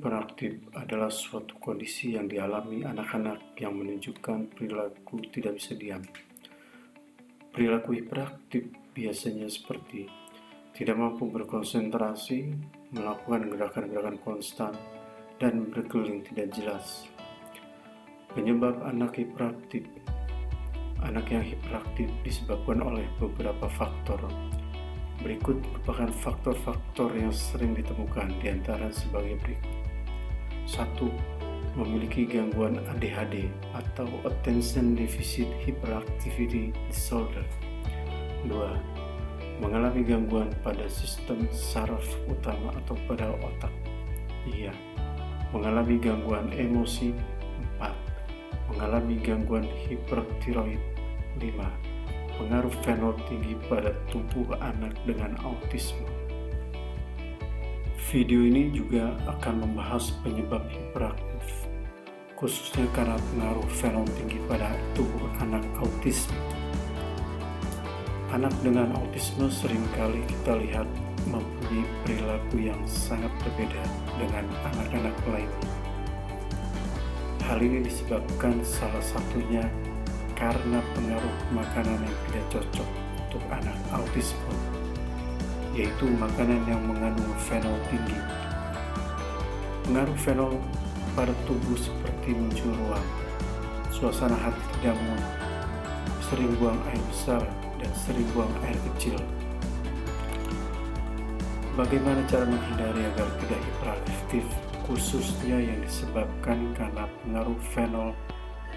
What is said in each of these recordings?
hiperaktif adalah suatu kondisi yang dialami anak-anak yang menunjukkan perilaku tidak bisa diam. Perilaku hiperaktif biasanya seperti tidak mampu berkonsentrasi, melakukan gerakan-gerakan konstan, dan berkeliling tidak jelas. Penyebab anak hiperaktif. Anak yang hiperaktif disebabkan oleh beberapa faktor. Berikut merupakan faktor-faktor yang sering ditemukan di antara sebagai berikut. 1. Memiliki gangguan ADHD atau Attention Deficit Hyperactivity Disorder. 2. Mengalami gangguan pada sistem saraf utama atau pada otak. 3. Mengalami gangguan emosi. 4. Mengalami gangguan hipertiroid. 5. Pengaruh fenol tinggi pada tubuh anak dengan autisme. Video ini juga akan membahas penyebab hiperaktif, khususnya karena pengaruh fenol tinggi pada tubuh anak autisme. Anak dengan autisme seringkali kita lihat mempunyai perilaku yang sangat berbeda dengan anak-anak lainnya. Hal ini disebabkan salah satunya karena pengaruh makanan yang tidak cocok untuk anak autisme, yaitu makanan yang mengandung fenol tinggi. Pengaruh fenol pada tubuh seperti muncul ruam, suasana hati tidak mood, sering buang air besar, dan sering buang air kecil. Bagaimana cara menghindari agar tidak hiperaktif, khususnya yang disebabkan karena pengaruh fenol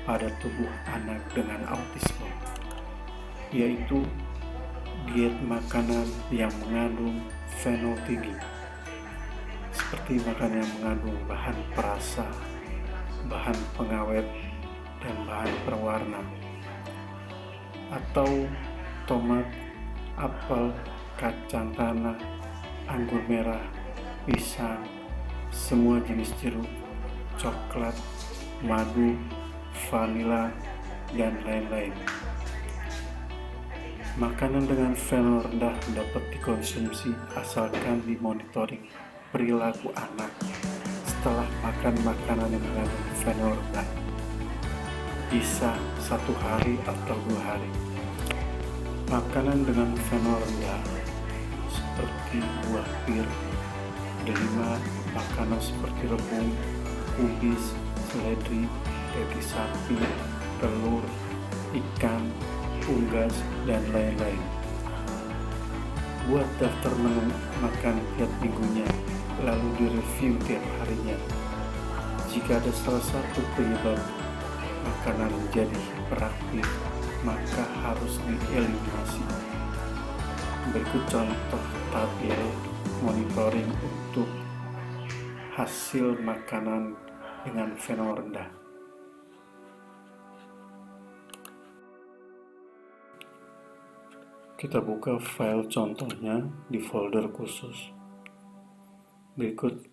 pada tubuh anak dengan autisme, yaitu diet makanan yang mengandung fenol tinggi, seperti makanan yang mengandung bahan perasa, bahan pengawet, dan bahan perwarna, atau tomat, apel, kacang tanah, anggur merah, pisang, semua jenis jeruk, coklat, madu, vanila, dan lain-lain. Makanan dengan fenol rendah dapat dikonsumsi asalkan dimonitoring perilaku anak setelah makan makanan yang mengandung fenol rendah, bisa 1 hari atau 2 hari. Makanan dengan fenol rendah seperti buah pir, delima, makanan seperti rebung, kubis, seledri, daging sapi, telur, ikan, unggas, dan lain-lain. Buat daftar menu makan tiap minggunya, lalu direview tiap harinya. Jika ada salah satu penyebab makanan menjadi hiperaktif, maka harus dieliminasi. Berikut contoh tabel monitoring untuk hasil makanan dengan fenol rendah. Kita buka file contohnya di folder khusus. Berikut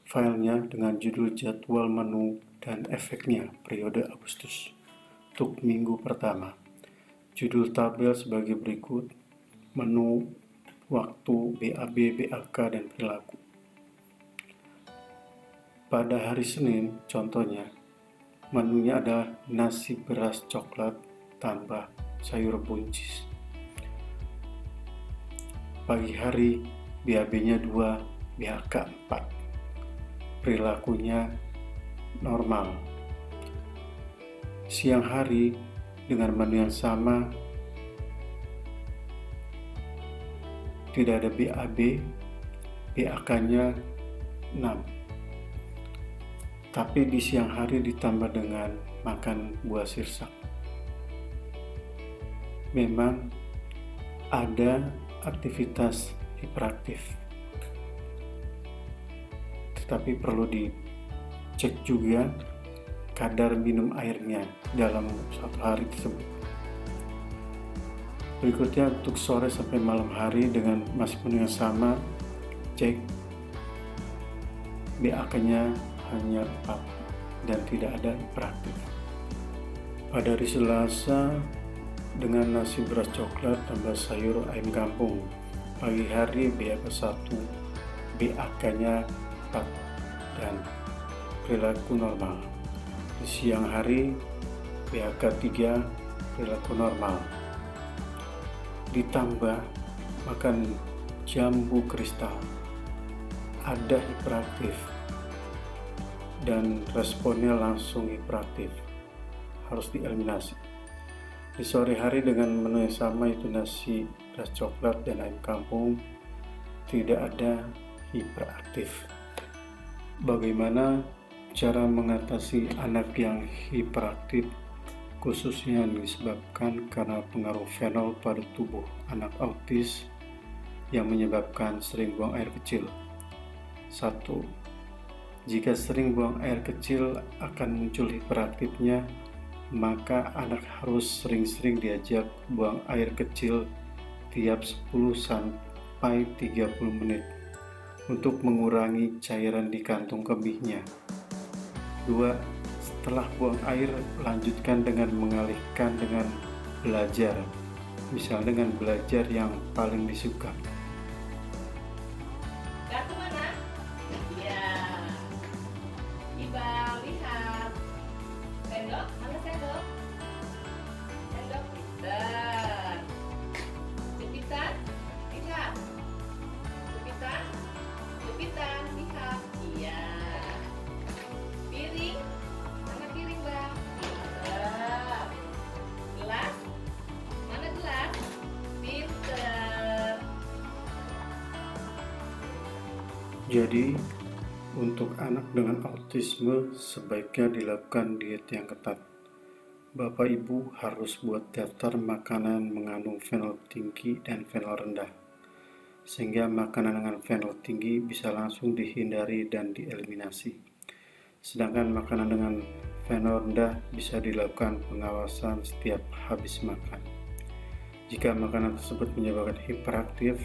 filenya dengan judul jadwal menu dan efeknya periode Agustus untuk minggu pertama. Judul tabel sebagai berikut: menu, waktu, BAB, BAK, dan perilaku. Pada hari Senin, contohnya, menunya adalah nasi beras coklat tambah sayur buncis. Pagi hari, BAB-nya 2, BAK 4. Perilakunya normal. Siang hari, dengan menu yang sama, tidak ada BAB, BAK-nya 6. Tapi di siang hari ditambah dengan makan buah sirsak. Memang ada aktivitas hiperaktif, tetapi perlu dicek juga kadar minum airnya dalam 1 hari tersebut. Berikutnya untuk sore sampai malam hari dengan masih menu yang sama, cek BAK-nya hanya 4 dan tidak ada hiperaktif. Pada hari Selasa dengan nasi beras coklat tambah sayur ayam kampung. Pagi hari BAK 1, BAK-nya 4 perilaku normal. Di siang hari PHK 3 perilaku normal. Ditambah makan jambu kristal, ada hiperaktif dan responnya langsung hiperaktif, harus dieliminasi. Di sore hari dengan menu yang sama, itu nasi, beras coklat, dan ayam kampung, tidak ada hiperaktif. Bagaimana cara mengatasi anak yang hiperaktif, khususnya yang disebabkan karena pengaruh fenol pada tubuh anak autis yang menyebabkan sering buang air kecil? 1. Jika sering buang air kecil akan muncul hiperaktifnya, maka anak harus sering-sering diajak buang air kecil tiap 10 sampai 30 menit untuk mengurangi cairan di kantung kemihnya. 2. Setelah buang air, lanjutkan dengan mengalihkan dengan belajar, misal dengan belajar yang paling disuka. Kartu mana? Ya. Iba, lihat. Sendok, mana sendok? Sendok pintar. Jepitan, lihat. Jepitan, jepitan, lihat. Iya. Piring, mana piring bang? Pintar. Gelas, mana gelas? Pintar. Jadi, untuk anak dengan autisme sebaiknya dilakukan diet yang ketat. Bapak Ibu harus buat daftar makanan mengandung fenol tinggi dan fenol rendah, sehingga makanan dengan fenol tinggi bisa langsung dihindari dan dieliminasi. Sedangkan makanan dengan fenol rendah bisa dilakukan pengawasan setiap habis makan. Jika makanan tersebut menyebabkan hiperaktif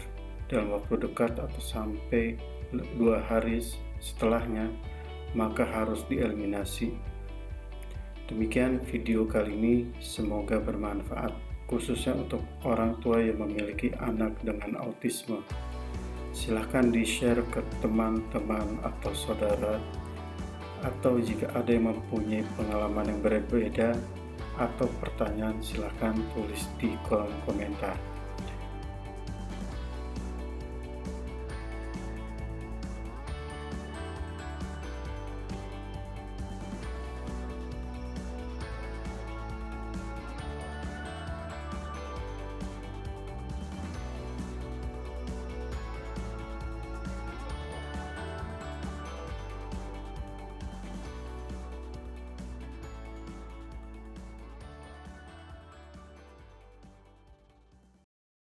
dalam waktu dekat atau sampai 2 hari setelahnya, maka harus dieliminasi. Demikian video kali ini, semoga bermanfaat, khususnya untuk orang tua yang memiliki anak dengan autisme. Silahkan di-share ke teman-teman atau saudara, atau jika ada yang mempunyai pengalaman yang berbeda atau pertanyaan, silahkan tulis di kolom komentar.